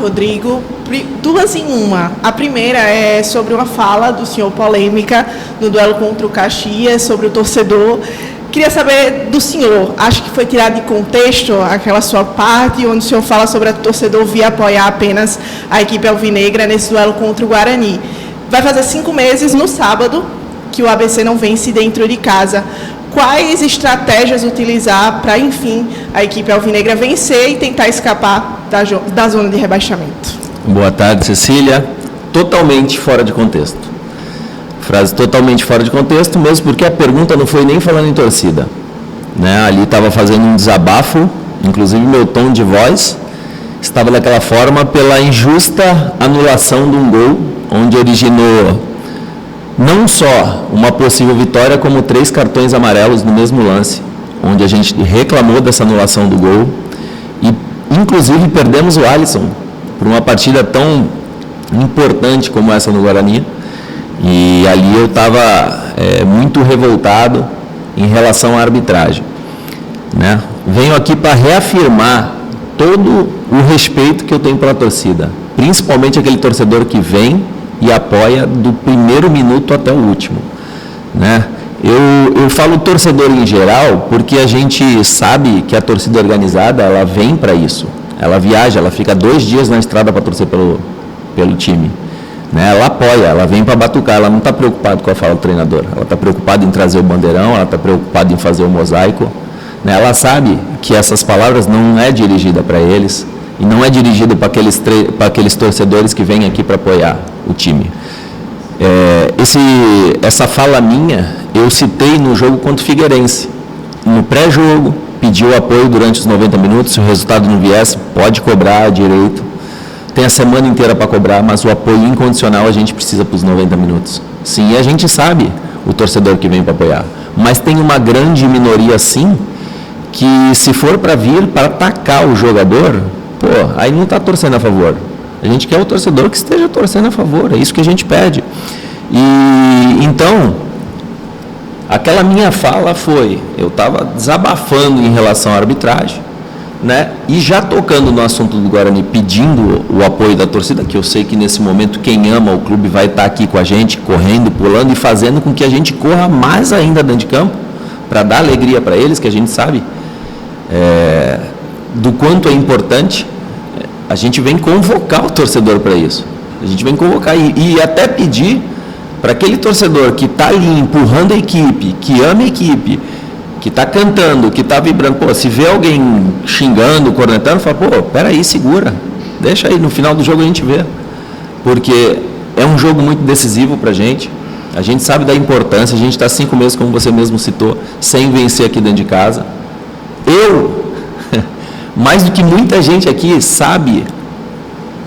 Rodrigo. Duas em uma. A primeira é sobre uma fala do senhor polêmica no duelo contra o Caxias, sobre o torcedor. Queria saber do senhor, acho que foi tirado de contexto aquela sua parte, onde o senhor fala sobre o torcedor vir apoiar apenas a equipe alvinegra nesse duelo contra o Guarani. Vai fazer 5 meses, no sábado, que o ABC não vence dentro de casa. Quais estratégias utilizar para, enfim, a equipe alvinegra vencer e tentar escapar da zona de rebaixamento? Boa tarde, Cecília. Totalmente fora de contexto. Frase totalmente fora de contexto, mesmo porque a pergunta não foi nem falando em torcida. Né? Ali estava fazendo um desabafo, inclusive meu tom de voz estava daquela forma pela injusta anulação de um gol, onde originou não só uma possível vitória, como 3 cartões amarelos no mesmo lance, onde a gente reclamou dessa anulação do gol e, inclusive, perdemos o Alisson por uma partida tão importante como essa no Guarani. E ali eu estava muito revoltado em relação à arbitragem. Né? Venho aqui para reafirmar todo o respeito que eu tenho pela torcida, principalmente aquele torcedor que vem e apoia do primeiro minuto até o último. Né? Eu falo torcedor em geral porque a gente sabe que a torcida organizada ela vem para isso. Ela viaja, ela fica 2 dias na estrada para torcer pelo time. Né? Ela apoia, ela vem para batucar, ela não está preocupada com a fala do treinador, ela está preocupada em trazer o bandeirão, ela está preocupada em fazer o mosaico. Né? Ela sabe que essas palavras não é dirigida para eles e não é dirigida para aqueles torcedores que vêm aqui para apoiar o time. Essa fala minha, eu citei no jogo contra o Figueirense. No pré-jogo, pediu apoio durante os 90 minutos, se o resultado não viesse, pode cobrar direito. Tem a semana inteira para cobrar, mas o apoio incondicional a gente precisa para os 90 minutos. Sim, e a gente sabe o torcedor que vem para apoiar. Mas tem uma grande minoria, sim, que se for para vir para atacar o jogador, aí não está torcendo a favor. A gente quer o torcedor que esteja torcendo a favor, é isso que a gente pede. E então, aquela minha fala foi, eu estava desabafando em relação à arbitragem, né? E já tocando no assunto do Guarani, pedindo o apoio da torcida, que eu sei que nesse momento quem ama o clube vai estar aqui com a gente, correndo, pulando e fazendo com que a gente corra mais ainda dentro de campo, para dar alegria para eles, que a gente sabe do quanto é importante. A gente vem convocar o torcedor para isso. A gente vem convocar e até pedir para aquele torcedor que está ali empurrando a equipe, que ama a equipe, que está cantando, que está vibrando, se vê alguém xingando, cornetando, fala, peraí, segura, deixa aí, no final do jogo a gente vê. Porque é um jogo muito decisivo para a gente sabe da importância, a gente está 5 meses, como você mesmo citou, sem vencer aqui dentro de casa. Mais do que muita gente aqui, sabe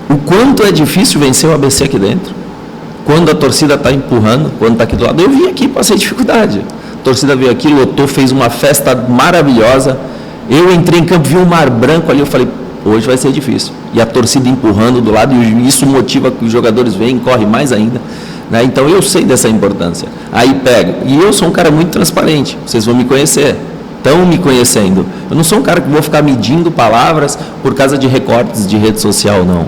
o quanto é difícil vencer o ABC aqui dentro. Quando a torcida está empurrando, quando está aqui do lado, eu vim aqui, passei dificuldade. A torcida veio aqui, lotou, fez uma festa maravilhosa. Eu entrei em campo, vi um mar branco ali, eu falei, hoje vai ser difícil. E a torcida empurrando do lado, e isso motiva que os jogadores venham, correm mais ainda. Né? Então eu sei dessa importância. Aí pego. E eu sou um cara muito transparente, vocês vão me conhecer. Estão me conhecendo. Eu não sou um cara que vou ficar medindo palavras por causa de recortes de rede social, não.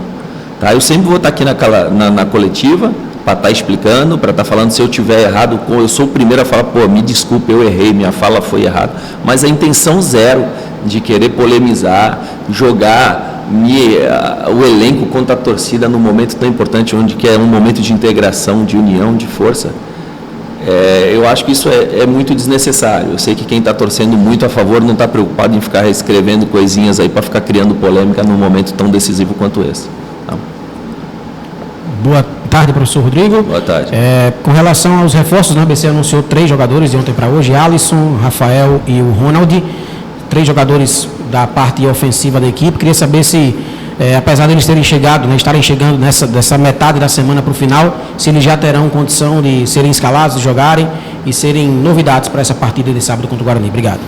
Tá? Eu sempre vou estar aqui na coletiva, para estar explicando, para estar falando se eu tiver errado, eu sou o primeiro a falar, me desculpe, eu errei, minha fala foi errada, mas a intenção zero de querer polemizar, jogar o elenco contra a torcida num momento tão importante, onde que é um momento de integração, de união, de força, eu acho que isso é muito desnecessário. Eu sei que quem está torcendo muito a favor não está preocupado em ficar escrevendo coisinhas aí para ficar criando polêmica num momento tão decisivo quanto esse. Tá? Boa tarde, professor Rodrigo. Boa tarde. Com relação aos reforços, o ABC anunciou 3 jogadores de ontem para hoje, Alisson, Rafael e o Ronald, 3 jogadores da parte ofensiva da equipe. Queria saber se, apesar de eles terem chegado, estarem chegando dessa metade da semana para o final, se eles já terão condição de serem escalados, de jogarem e serem novidades para essa partida de sábado contra o Guarani. Obrigado.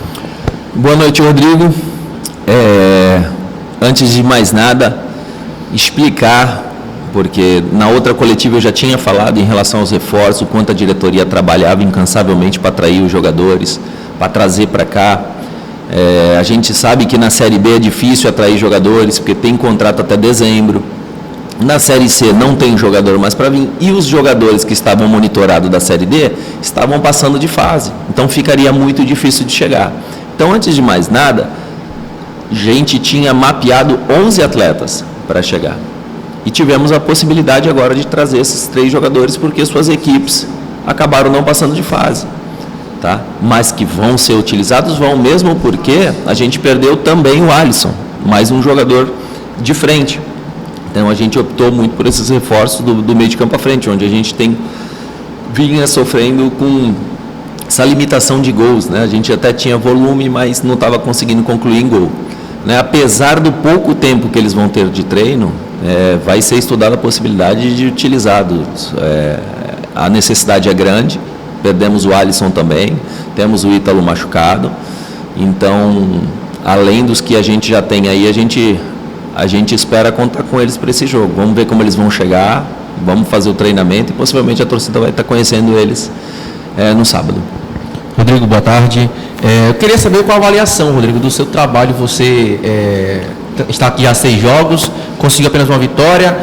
Boa noite, Rodrigo. Antes de mais nada, explicar, porque na outra coletiva eu já tinha falado em relação aos reforços, o quanto a diretoria trabalhava incansavelmente para atrair os jogadores, para trazer para cá. A gente sabe que na Série B é difícil atrair jogadores, porque tem contrato até dezembro, Na Série C não tem jogador mais para vir e os jogadores que estavam monitorados da Série D estavam passando de fase. Então ficaria muito difícil de chegar. Então, antes de mais nada, a gente tinha mapeado 11 atletas para chegar. E tivemos a possibilidade agora de trazer esses 3 jogadores porque suas equipes acabaram não passando de fase. Tá? Mas que vão ser utilizados, vão mesmo porque a gente perdeu também o Alisson, mais um jogador de frente. Então a gente optou muito por esses reforços do meio de campo à frente, onde a gente vinha sofrendo com essa limitação de gols, né? A gente até tinha volume, mas não estava conseguindo concluir em gol. Né? Apesar do pouco tempo que eles vão ter de treino, vai ser estudada a possibilidade de utilizá-los. A necessidade é grande, perdemos o Alisson também, temos o Ítalo machucado, então, além dos que a gente já tem aí, a gente espera contar com eles para esse jogo. Vamos ver como eles vão chegar, vamos fazer o treinamento e possivelmente a torcida vai estar conhecendo eles no sábado. Rodrigo, boa tarde. Eu queria saber qual a avaliação, Rodrigo, do seu trabalho. Você está aqui há 6 jogos, conseguiu apenas uma vitória,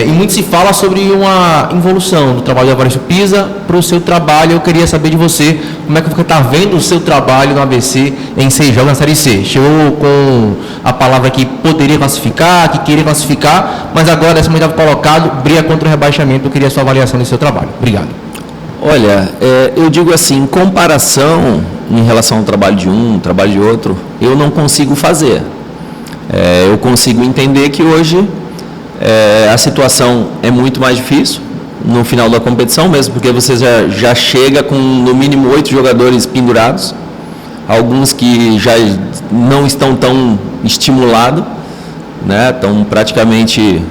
e muito se fala sobre uma evolução do trabalho do Evaristo Pisa para o seu trabalho. Eu queria saber de você, como é que você está vendo o seu trabalho no ABC em 6 jogos na Série C? Chegou com a palavra que poderia classificar, que queria classificar, mas agora, 18º colocado, briga contra o rebaixamento. Eu queria a sua avaliação do seu trabalho. Obrigado. Olha, eu digo assim, em comparação em relação ao trabalho de um, trabalho de outro, eu não consigo fazer. Eu consigo entender que hoje a situação é muito mais difícil no final da competição, mesmo porque você já chega com no mínimo 8 jogadores pendurados, alguns que já não estão tão estimulados, né? Estão praticamente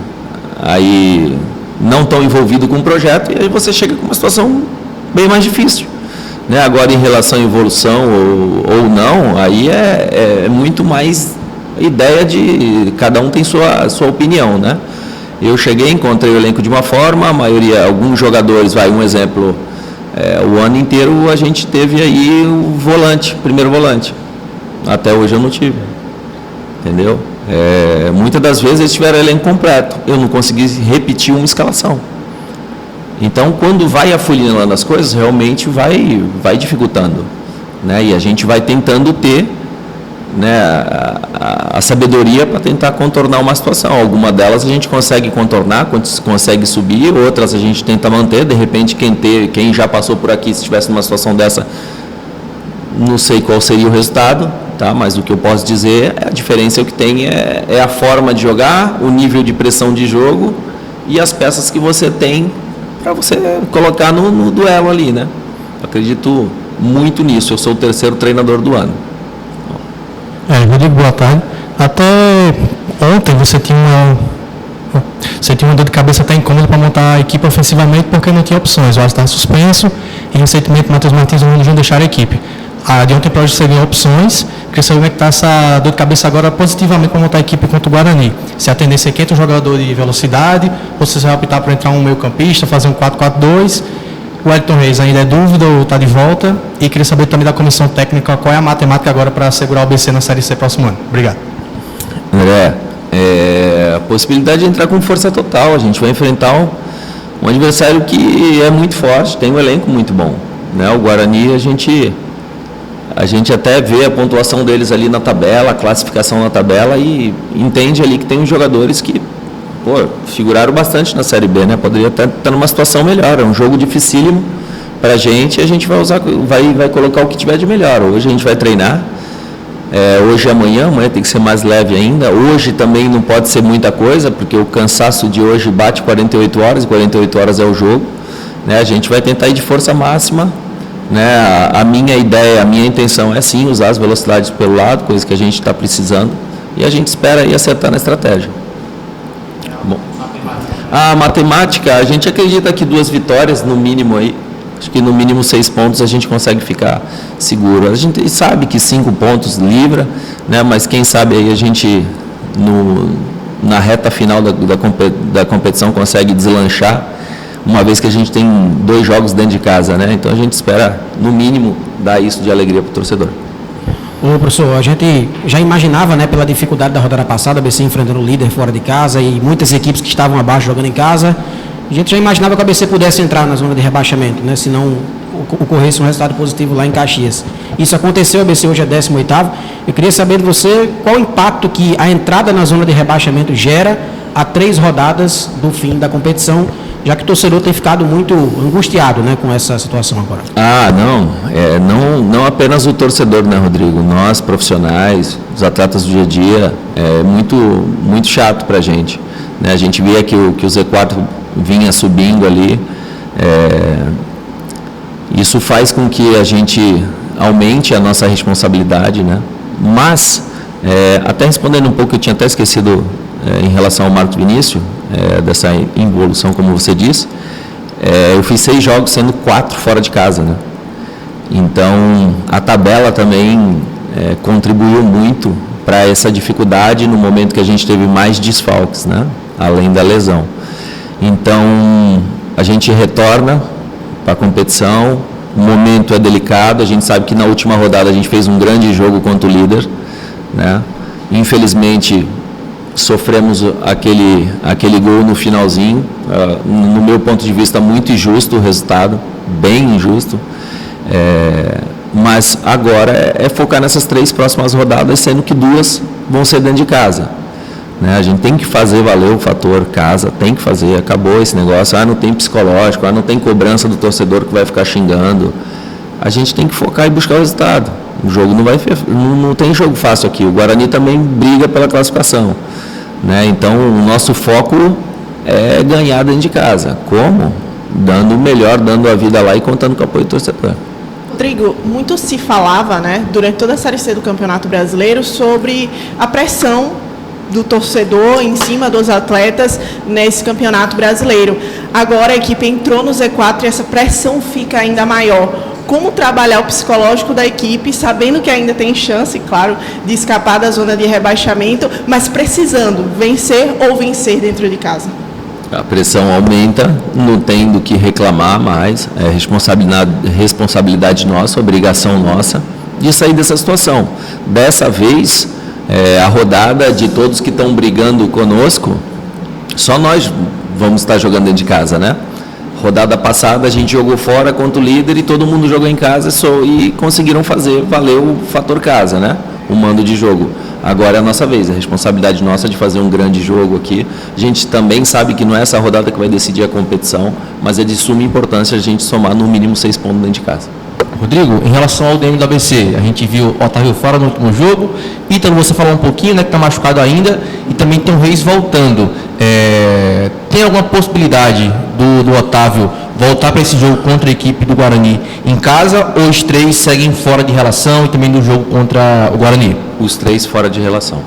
aí não tão envolvidos com o projeto, e aí você chega com uma situação bem mais difícil. Né? Agora, em relação à evolução ou não, aí é muito mais ideia de cada um tem sua opinião, né? Eu cheguei, encontrei o elenco de uma forma, a maioria, alguns jogadores, um exemplo, o ano inteiro a gente teve aí o volante, primeiro volante. Até hoje eu não tive, entendeu? Muitas das vezes eles tiveram elenco completo, eu não consegui repetir uma escalação. Então, quando vai afunilando as coisas, realmente vai dificultando, né? E a gente vai tentando ter, né, a sabedoria para tentar contornar uma situação. Alguma delas a gente consegue contornar, consegue subir, outras a gente tenta manter. De repente, quem já passou por aqui, se estivesse numa situação dessa, não sei qual seria o resultado, tá? Mas o que eu posso dizer, a diferença que tem é a forma de jogar, o nível de pressão de jogo e as peças que você tem para você colocar no duelo ali, né? Acredito muito nisso. Eu sou o 3º treinador do ano. Rodrigo, boa tarde. Até ontem você tinha uma dor de cabeça até incômoda para montar a equipe ofensivamente porque não tinha opções. O Alisson estava suspenso e recentemente o Matheus Martins e o Ronaldinho deixaram a equipe. De ontem para hoje seriam opções. Queria saber como é que está essa dor de cabeça agora positivamente para montar a equipe contra o Guarani. Se a tendência é que entra um jogador de velocidade ou se você vai optar por entrar um meio campista, fazer um 4-4-2. O Wellington Reis ainda é dúvida ou está de volta? E queria saber também da comissão técnica qual é a matemática agora para assegurar o ABC na Série C próximo ano. Obrigado. André, a possibilidade de entrar com força total. A gente vai enfrentar um adversário que é muito forte, tem um elenco muito bom, né? O Guarani, a gente até vê a pontuação deles ali na tabela, a classificação na tabela e entende ali que tem uns jogadores que figuraram bastante na Série B, né? Poderia até estar numa situação melhor. É um jogo dificílimo para a gente vai colocar o que tiver de melhor. Hoje a gente vai treinar, hoje e amanhã tem que ser mais leve ainda. Hoje também não pode ser muita coisa, porque o cansaço de hoje bate 48 horas, 48 horas é o jogo, né? A gente vai tentar ir de força máxima, né? A minha ideia, a minha intenção é sim usar as velocidades pelo lado, coisa que a gente está precisando, e a gente espera aí acertar na estratégia. Bom, a matemática, a gente acredita que 2 vitórias no mínimo aí, acho que no mínimo 6 pontos a gente consegue ficar seguro. A gente sabe que 5 pontos livra, né? Mas quem sabe aí a gente na reta final da competição consegue deslanchar, uma vez que a gente tem 2 jogos dentro de casa, né? Então a gente espera no mínimo dar isso de alegria para o torcedor. Ô, professor, a gente já imaginava, né, pela dificuldade da rodada passada, a ABC enfrentando o líder fora de casa e muitas equipes que estavam abaixo jogando em casa, a gente já imaginava que a ABC pudesse entrar na zona de rebaixamento, né, se não ocorresse um resultado positivo lá em Caxias. Isso aconteceu, a ABC hoje é 18º. Eu queria saber de você qual o impacto que a entrada na zona de rebaixamento gera a 3 rodadas do fim da competição, já que o torcedor tem ficado muito angustiado, né, com essa situação agora. Não apenas o torcedor, né, Rodrigo? Nós, profissionais, os atletas do dia a dia, é muito chato para a gente. Né? A gente via que o Z4 vinha subindo ali, isso faz com que a gente aumente a nossa responsabilidade, né? Mas, até respondendo um pouco, eu tinha até esquecido em relação ao Marcos Vinícius, dessa involução, como você disse, eu fiz 6 jogos, sendo 4 fora de casa, né? Então, a tabela também contribuiu muito para essa dificuldade no momento que a gente teve mais desfalques, né? Além da lesão. Então, a gente retorna para a competição, o momento é delicado, a gente sabe que na última rodada a gente fez um grande jogo contra o líder, né? Infelizmente, sofremos aquele gol no finalzinho, no meu ponto de vista muito injusto o resultado, bem injusto, mas agora é focar nessas 3 próximas rodadas, sendo que 2 vão ser dentro de casa, né? A gente tem que fazer valer o fator casa, tem que fazer, acabou esse negócio, não tem psicológico, não tem cobrança do torcedor que vai ficar xingando, a gente tem que focar e buscar o resultado. O jogo não tem jogo fácil aqui. O Guarani também briga pela classificação, né? Então, o nosso foco é ganhar dentro de casa. Como? Dando o melhor, dando a vida lá e contando com o apoio do torcedor. Rodrigo, muito se falava, né, durante toda a Série C do Campeonato Brasileiro sobre a pressão do torcedor em cima dos atletas nesse Campeonato Brasileiro. Agora a equipe entrou no Z4 e essa pressão fica ainda maior. Como trabalhar o psicológico da equipe, sabendo que ainda tem chance, claro, de escapar da zona de rebaixamento, mas precisando vencer ou vencer dentro de casa? A pressão aumenta, não tem do que reclamar mais, é responsabilidade nossa, obrigação nossa de sair dessa situação. Dessa vez, a rodada de todos que estão brigando conosco, só nós vamos estar jogando dentro de casa, né? Rodada passada a gente jogou fora contra o líder e todo mundo jogou em casa e conseguiram fazer valer o fator casa, né? O mando de jogo. Agora é a nossa vez, a responsabilidade nossa de fazer um grande jogo aqui. A gente também sabe que não é essa rodada que vai decidir a competição, mas é de suma importância a gente somar no mínimo 6 pontos dentro de casa. Rodrigo, em relação ao DM do ABC, a gente viu o Otávio fora no último jogo, Ítalo, você falou um pouquinho, né, que está machucado ainda, e também tem o Reis voltando. Tem alguma possibilidade do Otávio voltar para esse jogo contra a equipe do Guarani em casa, ou os 3 seguem fora de relação e também no jogo contra o Guarani? Os 3 fora de relação.